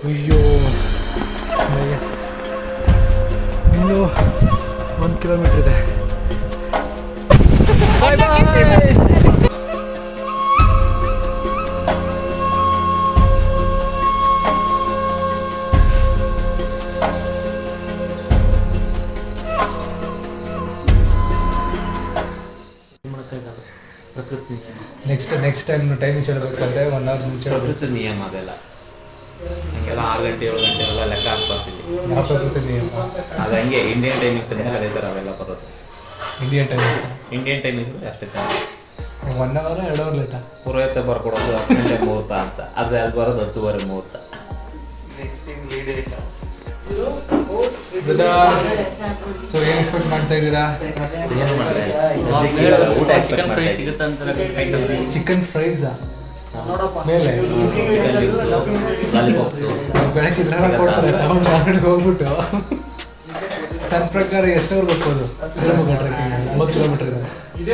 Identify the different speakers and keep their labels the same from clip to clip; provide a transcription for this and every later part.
Speaker 1: ಅಯ್ಯೋ ಇನ್ನೂ 1 ಕಿಲೋಮೀಟರ್ ಇದೆ. ಬಾಯ್ ಬಾಯ್. ನೆಕ್ಸ್ಟ್ ಟೈಮ್ ಹೇಳಬೇಕಂದ್ರೆ 1 ಅವರ್ ಮುಂಚೆ
Speaker 2: ಪ್ರಕೃತಿ ನಿಯಮ ಅದೆಲ್ಲ. ಹಂಗೆಲ್ಲ 6 ಗಂಟೆ 7 ಗಂಟೆ ಎಲ್ಲ ಲೆಕ್ಕ ಹಾಕ್ಬರ್ತೀವಿ.
Speaker 1: ಯಾವ ಪ್ರಕೃತಿ ನಿಯಮ?
Speaker 2: ಅದು ಹಂಗೆ ಇಂಡಿಯನ್ ಟೈಮಿಂಗ್ಸ್ ಅಂದರೆ ಅದೇ ಥರ ಅವೆಲ್ಲ ಬರೋದು.
Speaker 1: ಇಂಡಿಯನ್ ಟೈಮಿಂಗ್ಸ್
Speaker 2: ಅಷ್ಟೇ ಚೆನ್ನಾಗಿ
Speaker 1: 1 ಅವರ್ 2 ಅವರ್ ಲೇಟಾ
Speaker 2: ಪುರೋಹಿತ ಬರ್ಕೊಡೋದು 10 ಗಂಟೆ ಮುಹೂರ್ತ ಅಂತ. ಅದು ಅಲ್ಲಿ ಬರೋದು 10:30 ಮುಹೂರ್ತ.
Speaker 1: ಸೊ ಏನು ಎಕ್ಸ್ಪೆಕ್ಟ್ ಮಾಡ್ತಾ ಇದ್ದೀರಾ?
Speaker 2: ಏನು ಮಾಡಿದೆ ಊಟ ಚಿಕನ್ ಫ್ರೈ ಸಿಗುತ್ತೆ ಅಂತ.
Speaker 1: ಚಿಕನ್ ಫ್ರೈಸಾ ಮೇಲೆ
Speaker 2: ಲಾಲಿಪಾಪ್ಸು
Speaker 1: ಬೆಳೆ ಚಿತ್ರಾನ್ನ ಕೊಡ್ತಾರೆ. ಅಂಗಡಿಗೆ ಹೋಗ್ಬಿಟ್ಟು ನನ್ನ ಪ್ರಕಾರ ಎಷ್ಟು ಅವರ್ ಬರ್ಬೋದು? 9 ಕಿಲೋಮೀಟರ್ ಇದೆ.
Speaker 2: 9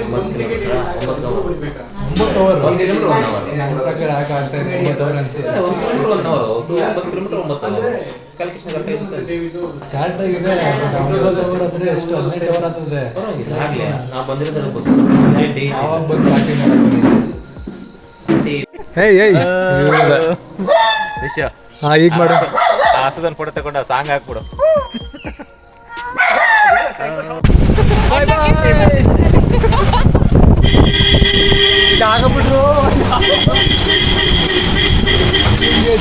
Speaker 1: ಅವರ್
Speaker 2: 1 ಕಿಲೋಮೀಟರ್ 1 ಅವರ್.
Speaker 1: ನನ್ನ ಪ್ರಕಾರ ಆಗ್ತಾ ಇದೆ 9 ಅವರ್ ಅನಿಸುತ್ತೆ.
Speaker 2: 1 kilometre 1 hour 9 kilometre 9 hour calculation
Speaker 1: chart ಆಗಿದೆ. 9 ಅವರ್ ಅಂದರೆ ಎಷ್ಟು 18 ಅವರ್ ಆಗ್ತದೆ.
Speaker 2: ಆಗಲಿ ನಾವು ಬಂದಿರೋದು
Speaker 1: ಆವಾಗ ಬಂದು ಪಾರ್ಟಿ ಮಾಡೋದು.
Speaker 2: ವಿಷಯ
Speaker 1: ಈಗ ಮಾಡು.
Speaker 2: ಹಸುದನ್ ಫೋಟೋ ತಗೊಂಡು ಸಾಂಗ್ ಹಾಕ್ಬಿಡು.
Speaker 1: ಬಾಯ್ ಬಾಯ್. ಜಾಗಬಿಟ್ರು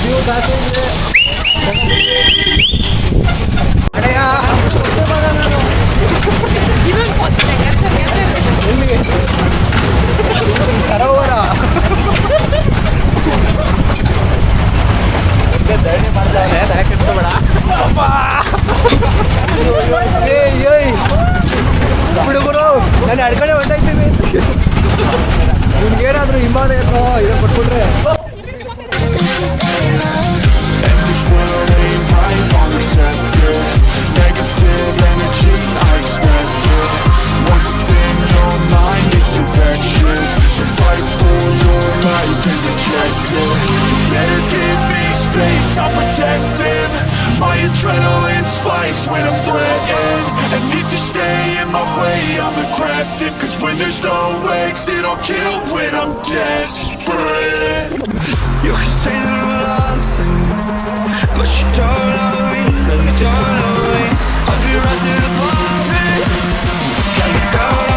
Speaker 1: ಜೀವ ದಾಸೆ ಸರೋವರ ಧರಣಿ ಮಾಡ್ತಾರೆ ಹುಡುಗರು ನಾನು ಅಡ್ಕಡೆ ಹೊಂಟಾಯ್ತೀವಿ. ನಿಮ್ಗೇನಾದ್ರೂ ವಿಮಾನ ಏನೋ ಇದನ್ನು ಕೊಟ್ಬಿಟ್ರೆ
Speaker 3: Negative energy, I expect it. Once it's in your mind, it's infectious. So fight for your life and reject it. You better give me space, I'm protective. My adrenaline spikes when I'm threatened. And if you stay in my way, I'm aggressive. Cause when there's no exit, I'll kill when I'm desperate. You can say that I'm lost, but you don't love me, no you don't love me. I'll be rising above it.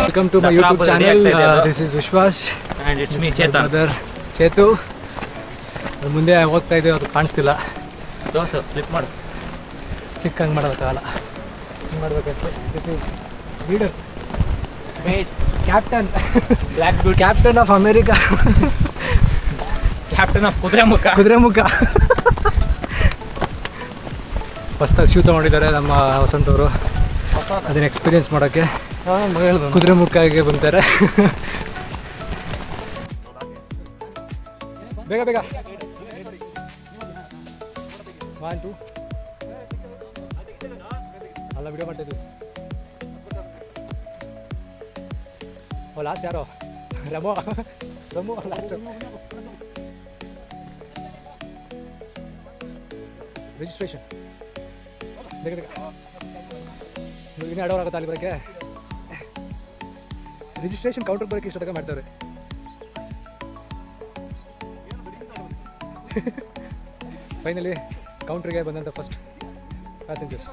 Speaker 1: Welcome to my YouTube channel. This is Vishwas
Speaker 2: and it's me Chetan.
Speaker 1: Other Chetu. ಮುಂದೆ ಹೋಗ್ತಾ ಇದ್ದೀವಿ, ಅದು ಕಾಣಿಸ್ತಿಲ್ಲ.
Speaker 2: Dosa flip ಮಾಡು.
Speaker 1: Click ಹಂಗೆ ಮಾಡೋಕ್ಕಾಗಲ್ಲ, ಹಿಂಗೆ ಮಾಡ್ಬೇಕಷ್ಟೇ. This is leader captain
Speaker 2: black beauty,
Speaker 1: captain of America,
Speaker 2: captain of Kudremukh.
Speaker 1: ಹೊಸ್ದಾಗಿ ಶೂ ತೊಗೊಂಡಿದ್ದಾರೆ ನಮ್ಮ ವಸಂತವರು. ಅದನ್ನ ಎಕ್ಸ್ಪೀರಿಯನ್ಸ್ ಮಾಡೋಕ್ಕೆ ಕುದುರೆಮುಖಗೆ ಬಂತಾರೆ. ಬೇಗ ಬೇಗ 1 2 ಅಲ್ಲ ವಿಡಿಯೋ ಮಾಡ್ತಾಯಿದ್ವಿ. ಲಾಸ್ಟ್ ಯಾರೋ ರಮೋ ಲಾಸ್ಟ್. ರಿಜಿಸ್ಟ್ರೇಷನ್ ಬೇಗ ಬೇಗ. ಇನ್ನೂ 2 ಅವರ್ ಆಗುತ್ತೆ ಅಲ್ಲಿ ಬರೋಕ್ಕೆ. ರಿಜಿಸ್ಟ್ರೇಷನ್ ಕೌಂಟರ್ ಬರೋಕ್ಕೆ ಇಷ್ಟೊತ್ತಾಗ ಮಾಡ್ತಾರೆ. ಫೈನಲಿ ಕೌಂಟ್ರಿಗೆ ಬಂದಂಥ ಫಸ್ಟ್ ಪ್ಯಾಸೆಂಜರ್ಸ್.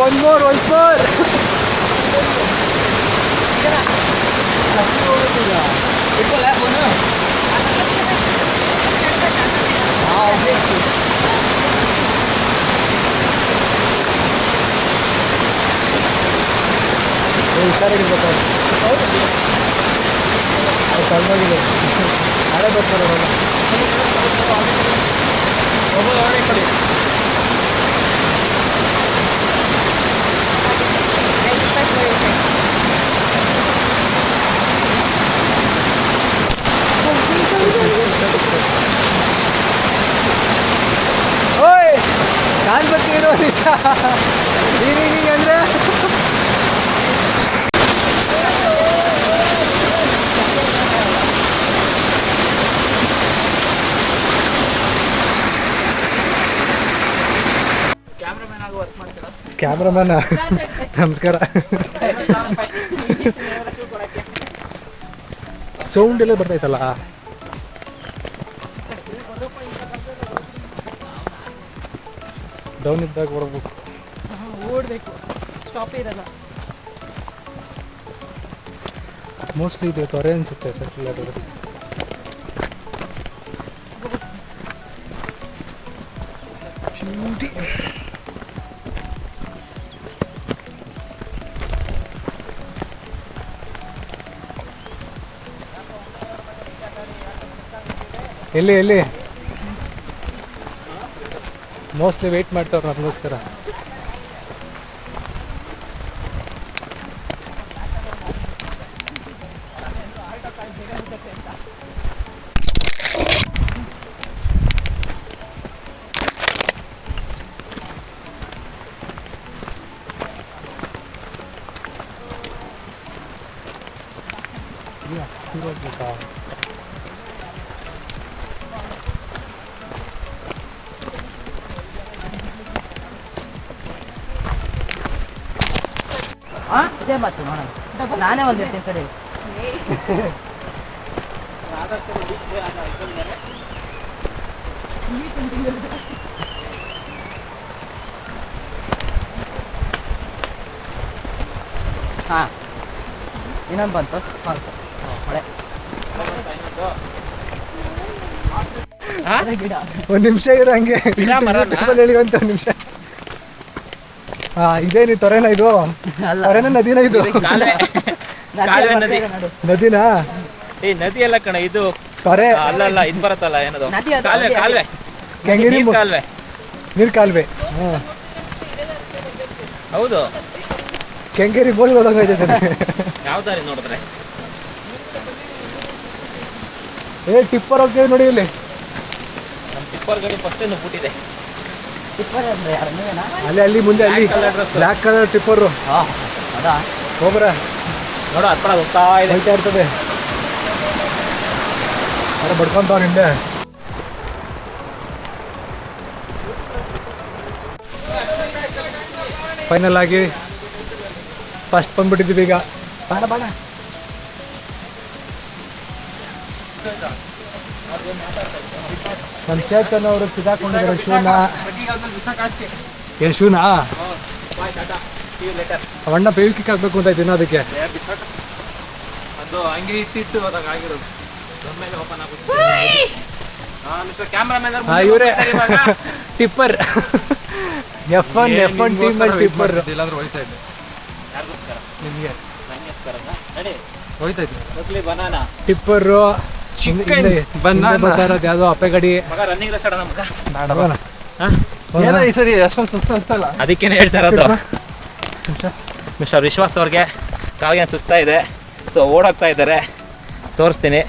Speaker 1: ಒನ್ಸ್ ಮೋರ್ ಹುಷಾರಾಗಿರ್ಬೇಕು. ಸಣ್ಣಾಗಿದೆ ನಾಳೆ ಬರ್ತಾರೆ ಕೊಡಿ. ಓಯ್ ನಾನು ಬರ್ತೀರೋ ನಿಜ. ಹಿಂಗೆ ಅಂದರೆ ಕ್ಯಾಮ್ರಾಮನ್ ನಮಸ್ಕಾರ. ಸೌಂಡ್ ಎಲ್ಲ ಬರ್ತೈತಲ್ಲ. ಡೌನ್ ಇದ್ದಾಗ ಹೊರಬೇಕು,
Speaker 4: ಓಡಬೇಕು, ಸ್ಟಾಪ್ ಇರಲ್ಲ.
Speaker 1: ಮೋಸ್ಟ್ಲಿ ಇದು ತೊರೆ ಅನಿಸುತ್ತೆ ಸೆಟ್ಲ್ ಆಗೋದು. ಎಲ್ಲಿ ಮೋಸ್ಟ್ಲಿ ವೆಯ್ಟ್ ಮಾಡ್ತಾವ್ರು ನಮಗೋಸ್ಕರ.
Speaker 4: ಇದೇ ಮಾತು ನೋಡೋಣ, ನಾನೇ ಒಂದಿರ್ತೀನಿ ಕಡೆ. ಹಾಂ, ಇನ್ನೊಂದು ಬಂತು ಮಳೆ. ಗಿಡ
Speaker 1: ಒಂದು ನಿಮಿಷ ಇರೋ ಹಂಗೆ ಹೇಳಿ ಒಂದು ನಿಮಿಷ. ಇದೇನಿ ತೊರೆನ ಇದು? ತೊರೆನ ನದಿನ ಇದು? ನದಿನಾ?
Speaker 2: ನದಿ ಎಲ್ಲ ಕಣ ಇದು.
Speaker 1: ತೊರೆ
Speaker 2: ಅಲ್ಲ ಇದು ಬರತ್ತಲ್ಲ ಏನದು, ಕಾಲುವೆ.
Speaker 1: ನೀರು ಕಾಲುವೆ.
Speaker 2: ಹೌದು,
Speaker 1: ಕೆಂಗೇರಿ ಬೋಳಿ ಹೋದಂಗೈತೆ.
Speaker 2: ಯಾವ ದಾರಿ ನೋಡಿದ್ರೆ
Speaker 1: ಟಿಪ್ಪರ್ ಹೋಗ್ತದೆ ನೋಡಿ ಇಲ್ಲಿ.
Speaker 2: ನಮ್ಮ ಟಿಪ್ಪರ್ ಗಾಡಿ ಫಸ್ಟ್ ಬಿಟ್ಟಿದೆ.
Speaker 1: ಅಲ್ಲಿ ಮುಂದೆ ಅಲ್ಲಿ ಬ್ಲ್ಯಾಕ್ ಕಲರ್ ಟಿಪ್ಪರು.
Speaker 4: ಅದಾ
Speaker 1: ಹೋಗ್ರ
Speaker 2: ನೋಡು, ಹತ್ರ ಹೋಗ್ತಾ ಇದೆ,
Speaker 1: ಹೋಗ್ತಾ ಇರ್ತದೆ. ಅದೇ ಬಡ್ಕೊಂತಾವ ಹಿಂದೆ. ಫೈನಲ್ ಆಗಿ ಫಸ್ಟ್ ಬಂದ್ಬಿಟ್ಟಿದ್ದೀವಿ ಈಗ. ಬಾಣ ನಮ್ಮ ಚೇತನ್ ಅವರು ಸಿಗಾಕೊಂಡಿದ್ದಾರೆ ಶೂನ. ಏನು ಶೂನಾ? ಅವಣ್ಣ ಬೇವಿ ಕಿಕ್ ಹಾಕ್ಬೇಕು ಅಂತ ಇದ್ದೀನಿ ಅದಕ್ಕೆ.
Speaker 2: ಅದು ಹಂಗೆ ಇಟ್ಟಿಟ್ಟು ಅದಾಗ ಆಗಿರೋದು.
Speaker 1: ಇವರೇ ಟಿಪ್ಪರ್. F1 ಟೀಮ್ ಅಲ್ಲಿ ಟಿಪ್ಪರ್.
Speaker 2: ಎಲ್ಲಾದ್ರೂ ಹೋಯ್ತಾ ಇದ್ದೆ
Speaker 1: ನಿಮಗೆ
Speaker 2: ಹೋಯ್ತಾ ಇದ್ದೆ ಬನಾನಾ
Speaker 1: ಟಿಪ್ಪರು ಬರ್ತಾ ಇರೋದು ಯಾವುದೋ ಅಪ್ಪೆ ಗಾಡಿ.
Speaker 2: ರನ್ನಿಂಗ್ ರೇಸ್ ಆಡೋಣ ಮಗ.
Speaker 1: ಈ ಸರಿ ಅಷ್ಟೊಂದು ಸುಸ್ತಲ್ಲ.
Speaker 2: ಅದಕ್ಕೇನೆ ಹೇಳ್ತಾ ಇರೋದು. ಮಿಸ್ಟರ್ ವಿಶ್ವಾಸ್ ಅವ್ರಿಗೆ ಕಾಲ್ಗೆ ಸುಸ್ತಾ ಇದೆ, ಸೊ ಓಡೋಗ್ತಾ ಇದ್ದಾರೆ. ತೋರಿಸ್ತೀನಿ.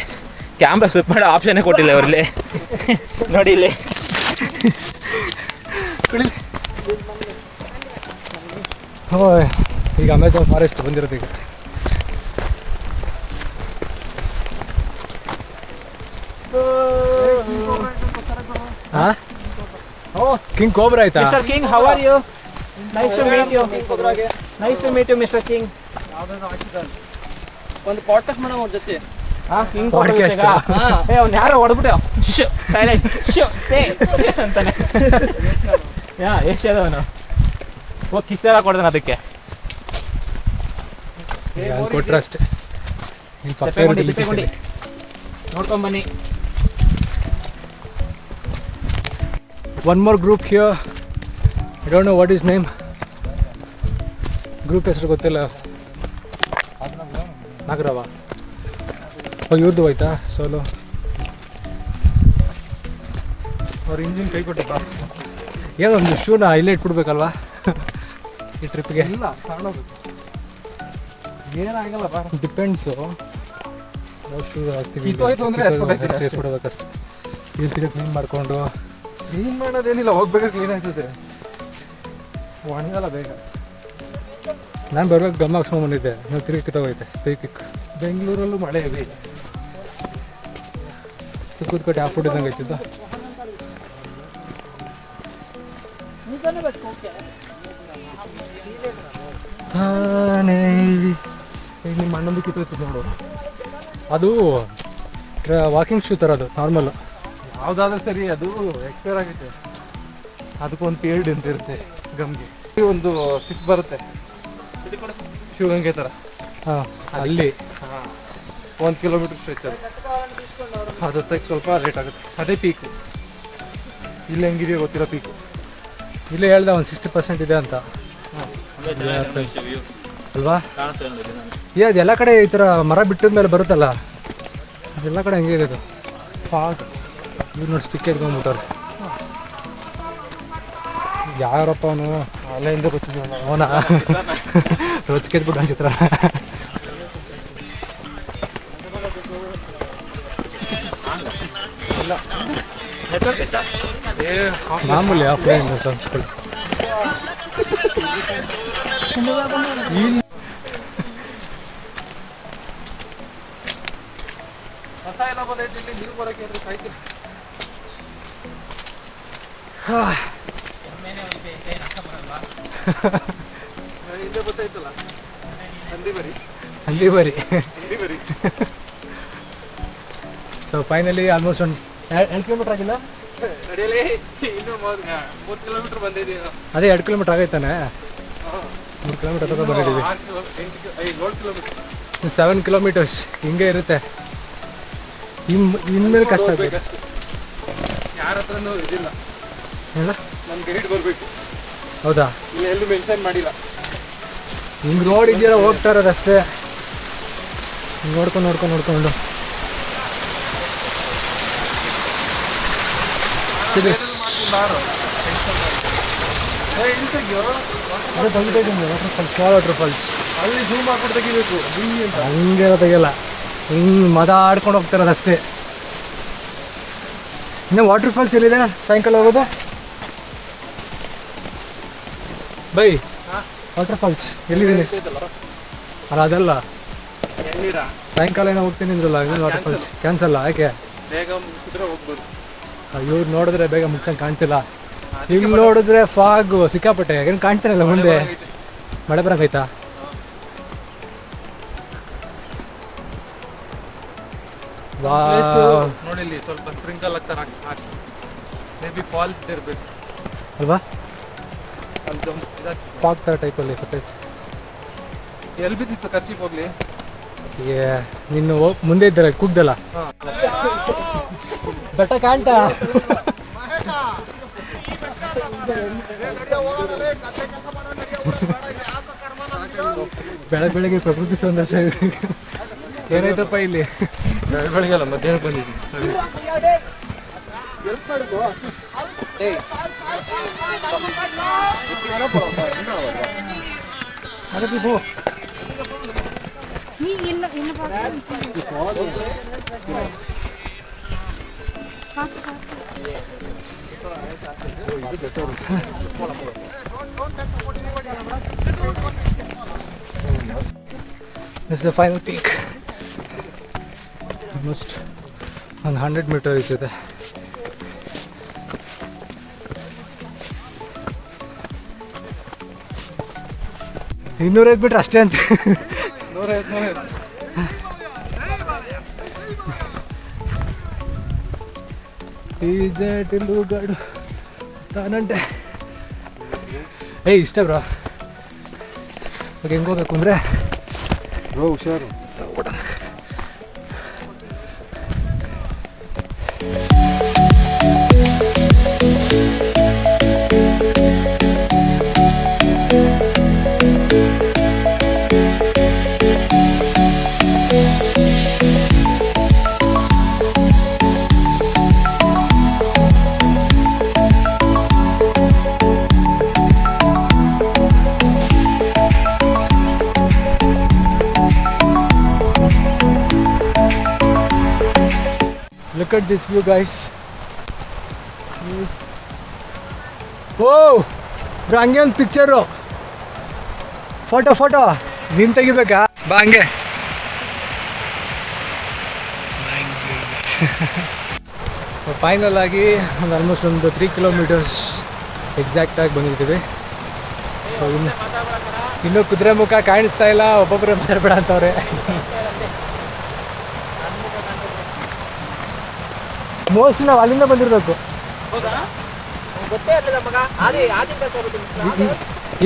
Speaker 2: ಕ್ಯಾಮ್ರಾ ಸ್ವಿಪ್ ಮಾಡೋ ಆಪ್ಷನ್ನೇ ಕೊಟ್ಟಿಲ್ಲ ಅವರಲ್ಲಿ. ನೋಡಿ ಇಲ್ಲಿ
Speaker 1: ಈಗ ಅಮೆಝಾನ್ ಫಾರೆಸ್ಟ್ ಬಂದಿರೋದು ಈಗ. ಕಿಂಗ್ ಕೋಬ್ರಾ ಆಯ್ತಾ?
Speaker 5: Mister King, how are you? Nice to meet you. Nice to meet you mister King.
Speaker 2: ಒಂದು ಪಾಡ್ಕಾಸ್ಟ್ ಮಾಡೋಣ ಅವ್ರ ಜೊತೆ.
Speaker 5: ಕಿಂಗ್
Speaker 1: ಪಾಡ್ಕಾಸ್ಟ್
Speaker 5: ಅವ್ನು ಯಾರೋ ಹೊಡೆದ್ಬಿಟ್ಟು ಸೈಲೆಂಟ್ ಅಂತಾನೆ. ಎಷ್ಟದವನು ಹೋಗಿ ಕಿಸ್ಸೆಲ್ಲ ಕೊಡ್ತಾನೆ ಅದಕ್ಕೆ.
Speaker 1: ಕೊಟ್ರೆ ಅಷ್ಟೇ.
Speaker 5: ನೋಡ್ಕೊಂಬನ್ನಿ.
Speaker 1: One more group here. I don't know what is name. Group ಹೆಸರು ಗೊತ್ತಿಲ್ಲ. ನಾಗರವ. ಇವ್ರದ್ದು ಹೋಯ್ತಾ ಸೋಲು? ಅವ್ರ ಇಂಜಿನ್ ಕೈ ಕೊಟ್ಟಿದ್ದ. ಏನೋ ಒಂದು ಶೂನ ಹೈಲೈಟ್ ಕೊಡ್ಬೇಕಲ್ವಾ ಈ ಟ್ರಿಪ್ಗೆ? ಇಲ್ಲ ಏನಾಗಲ್ಲ, ಡಿಪೆಂಡ್ಸು. ಶೂ ಹಾಕ್ತೀವಿ, ಸೇರಿಸ್ಬಿಡ್ಬೇಕಷ್ಟೆ. ಇಲ್ಲಿ ಸಿಗ ಕ್ಲೀನ್ ಮಾಡಿಕೊಂಡು. ಕ್ಲೀನ್ ಮಾಡೋದೇನಿಲ್ಲ, ಹೋಗ್ಬೇಕಾದ್ರೆ ಕ್ಲೀನ್ ಆಗ್ತದೆ, ಒಣಗಲ್ಲ ಬೇಗ. ನಾನು ಬರ್ಬೇಕು ಗಮ್ಮ ಹಾಕ್ಸ್ಕೊಂಡ್ಬಂದಿದ್ದೆ, ನಾವು ತಿರುಗಿ ಕಿತ್ತೋಗೈತೆ ಬೇಕಿಕ್. ಬೆಂಗಳೂರಲ್ಲೂ ಮಳೆ ಇದೆ. ಸುಕ್ಕದ ಕಟ್ಟಿ ಆಫ್ ಇದ್ದಂಗೆ ಐತಿದ್ದು. ತಾನೇ ಈಗ ನಿಮ್ಮ ಅಣ್ಣಂದು ಕಿತ್ತೋಯ್ತು ನೋಡು. ಅದು ವಾಕಿಂಗ್ ಶೂ ಥರ ಅದು ನಾರ್ಮಲ್. ಯಾವುದಾದ್ರೂ ಸರಿ ಅದು ಎಕ್ಸ್ಪೈರ್ ಆಗುತ್ತೆ. ಅದಕ್ಕೊಂದು ಪೀರಿಯಡ್ ಅಂತ ಇರುತ್ತೆ ಗಮ್ಗೆ. ಒಂದು ಸ್ಟಿಕ್ ಬರುತ್ತೆ ಶಿವಗಂಗೆ ಥರ. ಹಾಂ, ಅಲ್ಲಿ 1 ಕಿಲೋಮೀಟರ್ ಸ್ಟ್ರೆಚ್ ಅದು. ಅದು ಹೊತ್ತಕ್ಕೆ ಸ್ವಲ್ಪ ಲೇಟ್ ಆಗುತ್ತೆ. ಅದೇ ಪೀಕು. ಇಲ್ಲಿ ಹೆಂಗಿದೆಯೋ ಗೊತ್ತಿರೋ ಪೀಕು. ಇಲ್ಲೇ ಹೇಳ್ದೆ ಒಂದು 60% ಇದೆ ಅಂತ ಅಲ್ವಾ? ಅದೆಲ್ಲ ಕಡೆ ಈ ಥರ ಮರ ಬಿಟ್ಟಿದ ಮೇಲೆ ಬರುತ್ತಲ್ಲ, ಅದೆಲ್ಲ ಕಡೆ ಹಂಗೆ ಇದೆ ಅದು. ಫಾಗ್ ಇವ್ರು ನೋಡಿ ಸ್ಟಿಕ್ ಎತ್ಕೊಂಡ್ಬಿಟ್ಟವ್ರು. ಯಾರಪ್ಪ ಅವನು? ಅಲ್ಲಿಂದ ಗೊತ್ತಿದ್ದ ಅವನ ರೋಜ್ಕೆದ್ಬಿಟ್ಟು ಅನ್ಸಿತ್ರ. ಮಾಮೂಲಿ ಆಫ್ಲೈನ್ ಸಂಸ್ಕೃತಿ. ಹಂದಿ ಬರಿ. ಸೊ ಫೈನಲಿ ಆಲ್ಮೋಸ್ಟ್ ಒಂದು 2 ಕಿಲೋಮೀಟರ್ ಆಗಿಲ್ಲ. ಅದೇ 2 ಕಿಲೋಮೀಟರ್ ಆಗೈತಾನೆ. 3 ಕಿಲೋಮೀಟರ್ ತನಕ ಬಂದಿದ್ದೀವಿ. 7 ಕಿಲೋಮೀಟರ್ಸ್ ಹಿಂಗೆ ಇರುತ್ತೆ. ಇನ್ಮೇಲೆ ಕಷ್ಟ ಆಗಬೇಕು.
Speaker 5: ಯಾರ ಹತ್ರನೂ ಇದಿಲ್ಲ.
Speaker 1: ಹೇಳ
Speaker 5: ನಮ್ಗೆ ಗೈಡ್ ಬರಬೇಕು.
Speaker 1: ಹೌದಾ?
Speaker 5: ಇಲ್ಲಿ ಎಲ್ಲೂ ಮೆನ್ಷನ್ ಮಾಡಿಲ್ಲ.
Speaker 1: ಹಿಂಗೆ ರೋಡ್ ಇದೆಯಲ್ಲ, ಹೋಗ್ತಾ ಇರೋದಷ್ಟೇ. ಹಿಂಗೆ ನೋಡ್ಕೊಂಡು ಸ್ಮಾಲ್ ವಾಟರ್ ಫಾಲ್ಸ್.
Speaker 5: ಅಲ್ಲಿ ಝೂಮ್ ಹಾಕ್ಬಿಟ್ಟು ತೆಗಿಬೇಕು.
Speaker 1: ಹಂಗೆ ತೆಗಿಯಲ್ಲ, ಹಿಂಗೆ ಮಾತಾಡ್ಕೊಂಡು ಹೋಗ್ತಾರದು ಅಷ್ಟೇ. ಇನ್ನು ವಾಟರ್ ಫಾಲ್ಸ್ ಎಲ್ಲಿದೆ ಸಾಯಂಕಾಲ ಹೋಗೋದು? ಬೈ ವಾಟರ್ ಫಾಲ್ಸ್ ಎಲ್ಲಿದ್ದೀನಿ? ಅಲ್ಲ ಅದಲ್ಲ, ಸಾಯಂಕಾಲ ಏನೋ ಹೋಗ್ತೀನಿ ಅಂದ್ರಲ್ಲ, ಇನ್ನೊಂದು ವಾಟರ್ ಫಾಲ್ಸ್ ಕ್ಯಾನ್ಸಲ್. ಯಾಕೆ?
Speaker 5: ಬೇಗ ಮುಗಿಸಿದ್ರೆ ಹೋಗ್ಬೋದು.
Speaker 1: ಇವ್ರು ನೋಡಿದ್ರೆ ಬೇಗ ಮುಗ್ಸಂಗೆ ಕಾಣ್ತಿಲ್ಲ. ಇಲ್ಲಿ ನೋಡಿದ್ರೆ ಫಾಗು ಸಿಕ್ಕಾಪಟ್ಟೆ. ಏನು ಕಾಣ್ತಾನಲ್ಲ ಮುಂದೆ? ಮಳೆ ಬರಂಗೈತಾ?
Speaker 5: ನೋಡಿ ಇಲ್ಲಿ ಸ್ವಲ್ಪ ಸ್ಪ್ರಿಂಕಲ್ ಆಗ್ತಾರೆ. ಮೇ ಬಿ ಫಾಲ್ಸ್ ಇರಬೇಕು
Speaker 1: ಅಲ್ವಾ?
Speaker 5: ಅಲ್ಲಿ
Speaker 1: ಫಾಗ್ ಥರ ಟೈಪಲ್ಲಿ ಗೊತ್ತೈತೆ.
Speaker 5: ಎಲ್ಲಿ ಬಿದ್ದಿತ್ತು ಖರ್ಚಿಗೆ ಹೋಗ್ಲಿ?
Speaker 1: ನಿನ್ನ ಮುಂದೆ ಇದ್ದಲ್ಲ ಕೂಗ್ದಲ್ಲ ಬೆಟ್ಟ ಕಾಣ್ತಾ? ಬೆಳಗ್ಗೆ ಪ್ರಕೃತಿ ಸೌಂದರ್ಯ ಏನಾಯ್ತಪ್ಪ ಇಲ್ಲಿ?
Speaker 5: ಬೆಳಗ್ಗೆಲ್ಲ ಮಧ್ಯಾಹ್ನ ಬಂದಿದ್ದೀನಿ.
Speaker 1: This is the final peak. Almost 100 meters ಇದೆ. ಇನ್ನೂರೈದು ಮೀಟ್ರ್ ಅಷ್ಟೇ ಅಂತ.
Speaker 5: 150.
Speaker 1: ಟಿಲ್లుగాడు వస్తానంటే ಇಷ್ಟ ಬ್ರೋ. ಹೆಂಗೆ ಹೋಗ್ಬೇಕು ಅಂದರೆ
Speaker 5: ಬ್ರೋ ಹುಷಾರು.
Speaker 1: Look at this view, guys. Oh, bro, ಹಂಗೆ ಒಂದು ಪಿಕ್ಚರು. ಫೋಟೋ ನೀನು ತೆಗಿಬೇಕಾ? ಬಾ ಹಂಗೆ. ಸೊ ಫೈನಲ್ ಆಗಿ ಒಂದು ಆಲ್ಮೋಸ್ಟ್ ಒಂದು 3 ಕಿಲೋಮೀಟರ್ಸ್ ಎಕ್ಸಾಕ್ಟಾಗಿ ಬಂದಿದ್ದೀವಿ. ಸೊ ಇನ್ನು ಇನ್ನೂ ಕುದುರೆ ಮುಖ ಕಾಣಿಸ್ತಾ ಇಲ್ಲ, ಒಬ್ಬೊಬ್ಬರೇ ಮಾತಾಡ್ಬೇಡ ಅಂತವ್ರೆ. ಮೋಸ್ಟ್ಲಿ ನಾವು ಅಲ್ಲಿಂದ ಬಂದಿರಬೇಕು.
Speaker 5: ಗೊತ್ತೇ ಇರಲಿಲ್ಲ ಮಗ.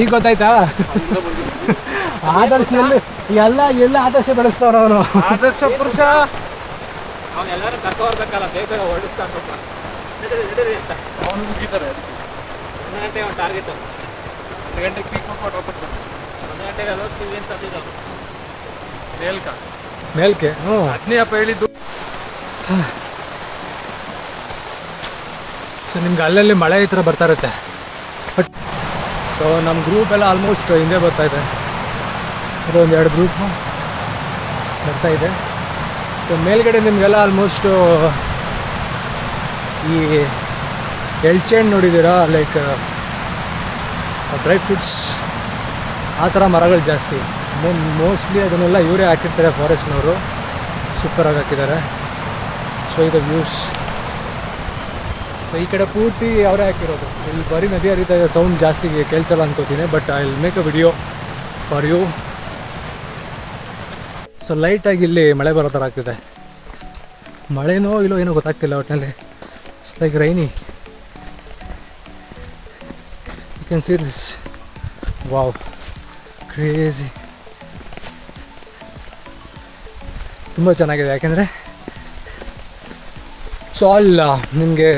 Speaker 1: ಈಗ ಗೊತ್ತಾಯ್ತಾ? ಆದರ್ಶ ಎಲ್ಲ ಆದರ್ಶ ಬೆಳೆಸ್ತಾವ ಅವನು.
Speaker 5: ಆದರ್ಶ ಪುರುಷ
Speaker 2: ಅವನ್ನೆಲ್ಲರೂ ಕರ್ಕೊಬರ್ಬೇಕಲ್ಲ, ಬೇಗ ಹೊರಡಿಸ್ತಾರೆ ಸ್ವಲ್ಪ.
Speaker 5: ಅವನು ಮುಗಿತಾರೆ.
Speaker 2: 1 ಗಂಟೆ ಒಂದು ಟಾರ್ಗೆಟ್.
Speaker 5: 1 ಗಂಟೆಗೆ ಪೀಕ್ ಮಾಡ್ಕೊಂಡು ವಾಪಸ್ ಬರ್ತಾರೆ.
Speaker 2: 1 ಗಂಟೆಗೆ ಹೋಗ್ತೀವಿ ಅಂತ ಅಂದಿದ್ದು
Speaker 1: ಮೇಲ್ಕೆ. ಹ್ಞೂ,
Speaker 5: ಅದನ್ನೇ ಅಪ್ಪ ಹೇಳಿದ್ದು.
Speaker 1: ಸೊ ನಿಮ್ಗೆ ಅಲ್ಲಲ್ಲಿ ಮಳೆ ಈ ಥರ ಬರ್ತಾ ಇರುತ್ತೆ. ಬಟ್ ಸೊ ನಮ್ಮ ಗ್ರೂಪ್ ಎಲ್ಲ ಆಲ್ಮೋಸ್ಟ್ ಹಿಂದೆ ಬರ್ತಾ ಇದೆ. ಅದೊಂದು 2 ಗ್ರೂಪ್ ಬರ್ತಾ ಇದೆ. ಸೊ ಮೇಲ್ಗಡೆ ನಿಮಗೆಲ್ಲ ಆಲ್ಮೋಸ್ಟು ಈ ಎಳ್ಚೆಣ್ಣು ನೋಡಿದ್ದೀರಾ, ಲೈಕ್ ಡ್ರೈ ಫ್ರೂಟ್ಸ್ ಆ ಥರ ಮರಗಳು ಜಾಸ್ತಿ. ಮೋಸ್ಟ್ಲಿ ಅದನ್ನೆಲ್ಲ ಇವರೇ ಹಾಕಿರ್ತಾರೆ, ಫಾರೆಸ್ಟ್ನವರು. ಸೂಪರಾಗಿ ಹಾಕಿದ್ದಾರೆ. ಸೊ ಇದು ವ್ಯೂಸ್. ಸೊ ಈ ಕಡೆ ಪೂರ್ತಿ ಅವರೇ ಹಾಕಿರೋದು. ಇಲ್ಲಿ ಬರೀ ನದಿ ಹರಿತಾ ಇದೆ, ಸೌಂಡ್ ಜಾಸ್ತಿ ಕೇಳಿಸಲ್ಲ ಅನ್ಕೋತೀನಿ. But I will make a video for you. So ಲೈಟಾಗಿ ಇಲ್ಲಿ ಮಳೆ ಬರೋ ಥರ ಆಗ್ತಿದೆ. ಮಳೆನೋ ಇಲ್ಲೋ ಏನೋ ಗೊತ್ತಾಗ್ತಿಲ್ಲ ಒಟ್ಟಿನಲ್ಲಿ. It's like rainy. You can see this. Wow, crazy. ತುಂಬ ಚೆನ್ನಾಗಿದೆ. ಯಾಕೆಂದರೆ ಸೊ ಆಲ್ ನಿಮಗೆ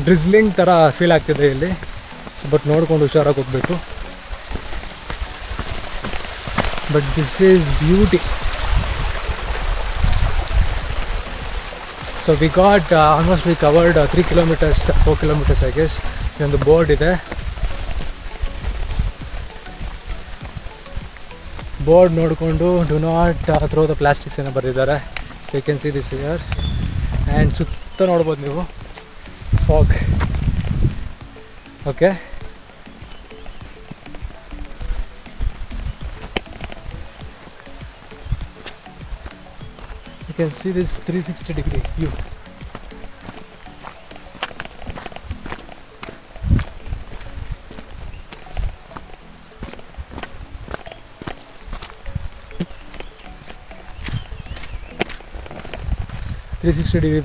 Speaker 1: ಡ್ರಿಸ್ಲಿಂಗ್ ಥರ ಫೀಲ್ ಆಗ್ತಿದೆ ಇಲ್ಲಿ. ಸೊ ಬಟ್ ನೋಡ್ಕೊಂಡು ಹುಷಾರಾಗಿ ಹೋಗಬೇಕು. But this is beauty. So we got almost we covered 3 kilometres 4 kilometres I guess. ಇದೊಂದು ಬೋರ್ಡ್ ಇದೆ. ಬೋರ್ಡ್ ನೋಡಿಕೊಂಡು do not throw the plastics ಏನೋ ಬರೆದಿದ್ದಾರೆ. So you can see this year. And ಸುತ್ತ ನೋಡ್ಬೋದು ನೀವು fog. Okay, you can see this 360-degree view.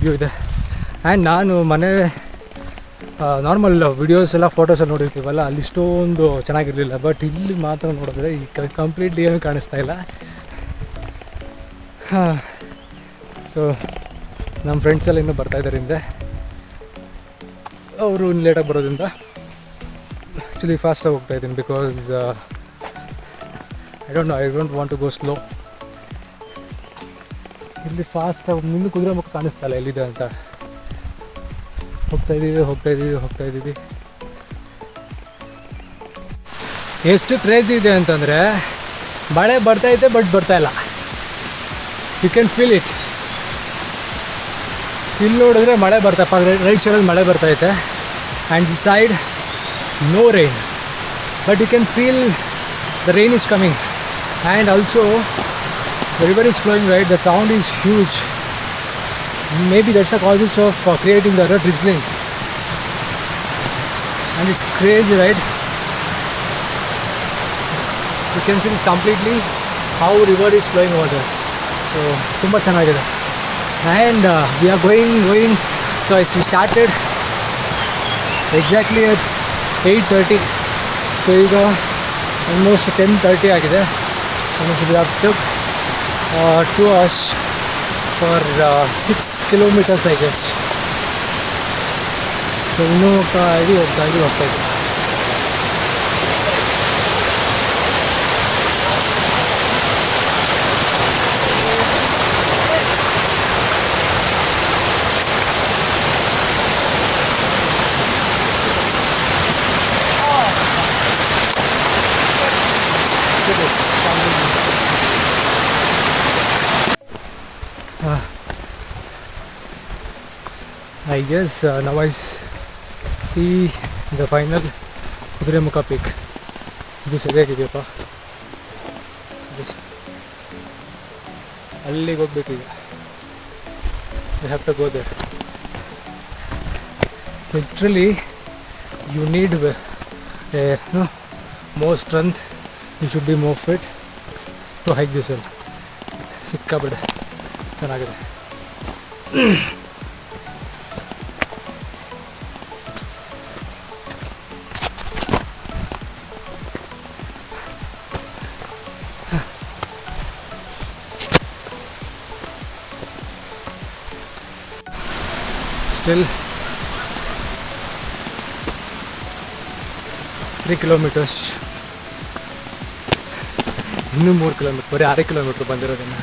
Speaker 1: View ಇದೆ. And ನಾನು ಮನೆ ನಾರ್ಮಲ್ ವಿಡಿಯೋಸ್ ಎಲ್ಲ ಫೋಟೋಸ್ ಎಲ್ಲ ನೋಡಿರ್ತೀವಲ್ಲ, ಅಲ್ಲಿ ಇಷ್ಟೊಂದು ಚೆನ್ನಾಗಿರಲಿಲ್ಲ. ಬಟ್ ಇಲ್ಲಿ ಮಾತ್ರ ನೋಡಿದ್ರೆ ಈ ಕಂಪ್ಲೀಟ್ಲಿ ಏನೂ ಕಾಣಿಸ್ತಾ ಇಲ್ಲ. ಸೊ ನಮ್ಮ ಫ್ರೆಂಡ್ಸ್ ಎಲ್ಲ ಇನ್ನೂ ಬರ್ತಾಯಿದ್ದಾರೆ ಹಿಂದೆ. ಅವರು ಇನ್ನು ಲೇಟಾಗಿ ಬರೋದ್ರಿಂದ ಆ್ಯಕ್ಚುಲಿ ಫಾಸ್ಟಾಗಿ ಹೋಗ್ತಾಯಿದ್ದೀನಿ. Because I don't want to go slow. ಇಲ್ಲಿ ಫಾಸ್ಟಾಗಿ ಮುಂದೆ ಕುದುರೆ ಮುಖ ಕಾಣಿಸ್ತಾ ಇಲ್ಲ ಎಲ್ಲಿದೆ ಅಂತ. ಹೋಗ್ತಾ ಇದ್ದೀವಿ. ಎಷ್ಟು ಕ್ರೇಜಿ ಇದೆ ಅಂತಂದರೆ, ಮಳೆ ಬರ್ತೈತೆ ಬಟ್ ಬರ್ತಾಯಿಲ್ಲ. You can feel it. ಇಲ್ಲಿ ನೋಡಿದ್ರೆ ಮಳೆ ಬರ್ತಾ, ರೈಟ್ ಸೈಡಲ್ಲಿ ಮಳೆ ಬರ್ತೈತೆ. And the side no rain, but you can feel the rain is coming. And also the river is flowing, right? The sound is huge. Maybe that's the causes of creating the drizzling. And it's crazy, right? You can see this completely how river is flowing over there. So tumba chanagide. And we are going. So we started exactly at 8:30. So ಈಗ almost 10:30 ಆಗಿದೆ. And we have took 2 hours for 6 kilometers I guess. So ಇನ್ನೂ ಹೋಗ್ತಾ ಇದ್ದೀವಿ. I guess now I see the final Kudremukha peak. ಇದು ಸರಿಯಾಗಿದೆಯಪ್ಪ. ಅಲ್ಲಿಗೆ ಹೋಗ್ಬೇಕೀಗ. We have to go there. Literally you need more strength you should be more fit to hike this hill. ಸಿಕ್ಕಾಬಿಡೆ ಚೆನ್ನಾಗಿದೆ. Still 3 kilometers. ಇನ್ನೂ 3 kilometre, ಬರೀ 6 kilometre ಬಂದಿರೋದನ್ನು.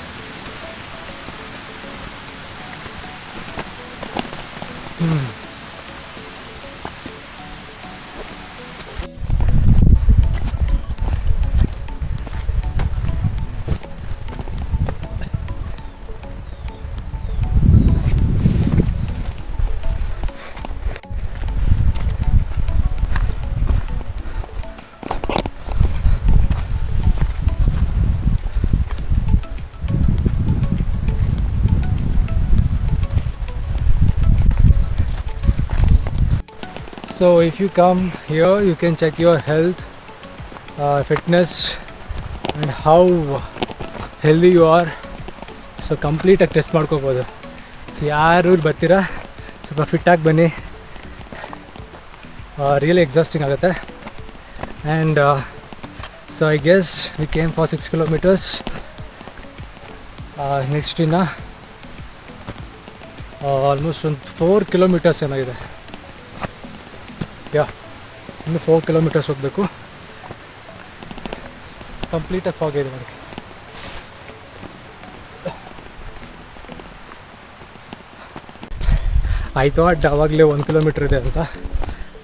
Speaker 1: So if you come here, you can check your health, fitness and how healthy you are. So ಕಂಪ್ಲೀಟಾಗಿ test ಮಾಡ್ಕೋಬೋದು. So ಯಾರು ಬರ್ತೀರಾ ಸ್ವಲ್ಪ ಫಿಟ್ಟಾಗಿ ಬನ್ನಿ, ರಿಯಲಿ ಎಕ್ಸಾಸ್ಟಿಂಗ್ ಆಗುತ್ತೆ. And so I guess we came for 6 kilometers. Next ಇನ್ನು almost ಒಂದು 4 kilometers ಏನಾಗಿದೆ. ಇನ್ನು 4 kilometers ಹೋಗಬೇಕು. ಕಂಪ್ಲೀಟಾಗಿ ಫಾಗ್ ಇದೆ ನೋಡಿ. ಐ ಥಾಟ್ ಆವಾಗಲೇ 1 kilometer ಇದೆ ಅಂತ,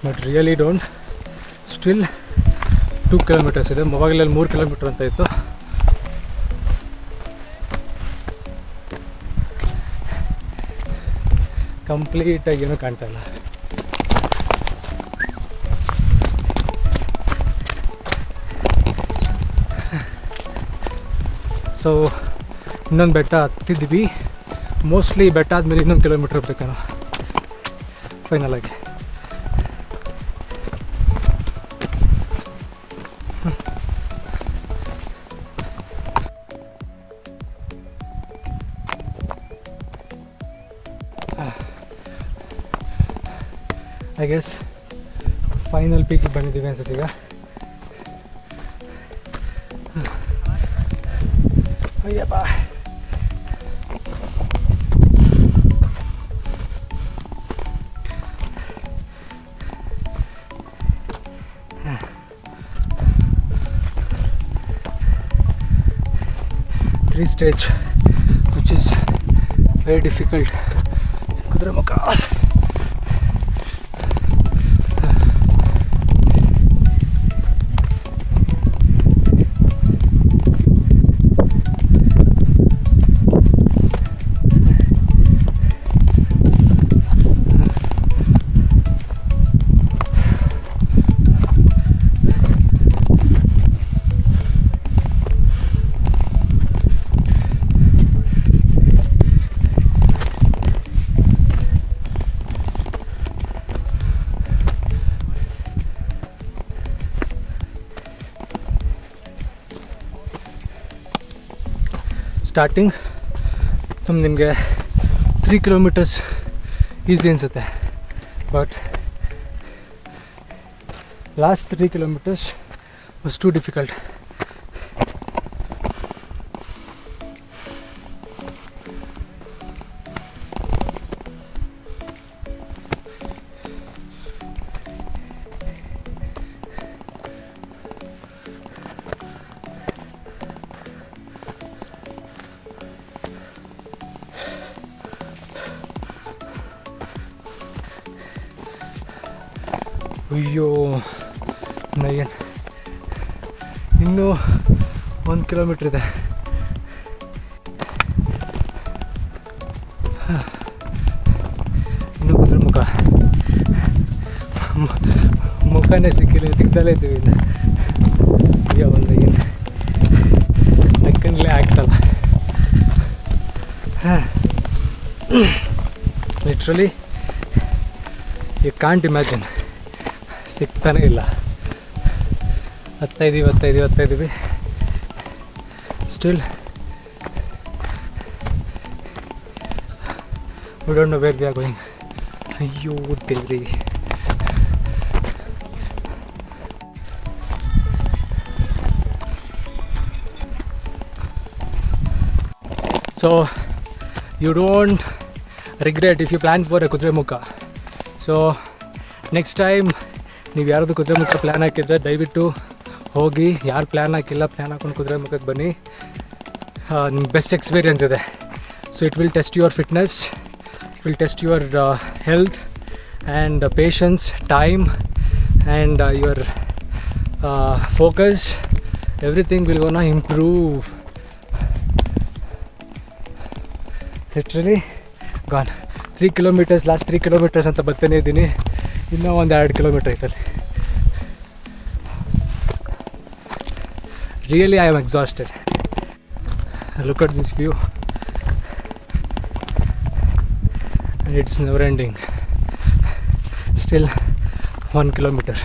Speaker 1: but really don't. Still 2 kilometers ಇದೆ. ಮೊಬೈಲಲ್ಲಿ 3 kilometer ಅಂತ ಇತ್ತು. ಕಂಪ್ಲೀಟಾಗಿ ಏನೂ ಕಾಣ್ತಾ ಇಲ್ಲ. ಸೊ ಇನ್ನೊಂದು ಬೆಟ್ಟ ಹತ್ತಿದ್ವಿ. ಮೋಸ್ಟ್ಲಿ ಬೆಟ್ಟ ಆದಮೇಲೆ ಇನ್ನೊಂದು ಕಿಲೋಮೀಟ್ರ್ ಹೋಗ್ಬೇಕೇನೋ ಫೈನಲ್ ಆಗಿ. ಐ ಗೆಸ್ ಫೈನಲ್ ಪೀಕಿಗೆ ಬಂದಿದ್ದೀವಿ ಅನ್ಸುತ್ತೆ ಈಗ. Ayyappa, three stage, which is very difficult. Kudramukha. Starting ನಿಮಗೆ 3 kilometers ಈಸಿ ಅನಿಸುತ್ತೆ, but last 3 kilometers was two difficult. ಅಯ್ಯೋ ನಯನ್, ಇನ್ನೂ 1 kilometer ಇದೆ. ಇನ್ನೂ ಕುದುರೆಮುಖ ಮುಖನೇ ಸಿಕ್ಕಿಲ್ಲ, ತಿಕ್ತಲೇ ಇದ್ದೀವಿ. ಅಯ್ಯೋ ಒಂದು ಏನು ನಕ್ಕನಲ್ಲೇ ಆಗ್ತಲ್ಲ. ಲಿಟ್ರಲಿ ಯು ಕಾಂಟ್ ಇಮ್ಯಾಜಿನ್, ಸಿಗ್ತಾನೆ ಇಲ್ಲ. ಹತ್ತಾ ಇದ್ದೀವಿ still we don't know where we are going. ಅಯ್ಯೋ ದೇವ್ರಿ. So you don't regret if you plan for a Kudremukha. So next time ನೀವು ಯಾರಾದರೂ ಕುದುರೆಮುಖ ಪ್ಲ್ಯಾನ್ ಹಾಕಿದರೆ ದಯವಿಟ್ಟು ಹೋಗಿ. ಯಾರು ಪ್ಲ್ಯಾನ್ ಹಾಕಿಲ್ಲ ಪ್ಲ್ಯಾನ್ ಹಾಕೊಂಡು ಕುದುರೆಮುಖಕ್ಕೆ ಬನ್ನಿ. ನಿಮ್ಮ ಬೆಸ್ಟ್ ಎಕ್ಸ್ಪೀರಿಯನ್ಸ್ ಇದೆ. So it will test your fitness, it will test your health and patience, time and your focus. Everything will gonna improve. Literally gone 3 kilometers, last 3 kilometers ಅಂತ ಬರ್ತಾನೆ ಇದ್ದೀನಿ. ಇನ್ನೂ ಒಂದು 2 kilometre ಐತಲ್ಲಿ. Really I am exhausted. Look at this view. It's never ending. Still 1 kilometer.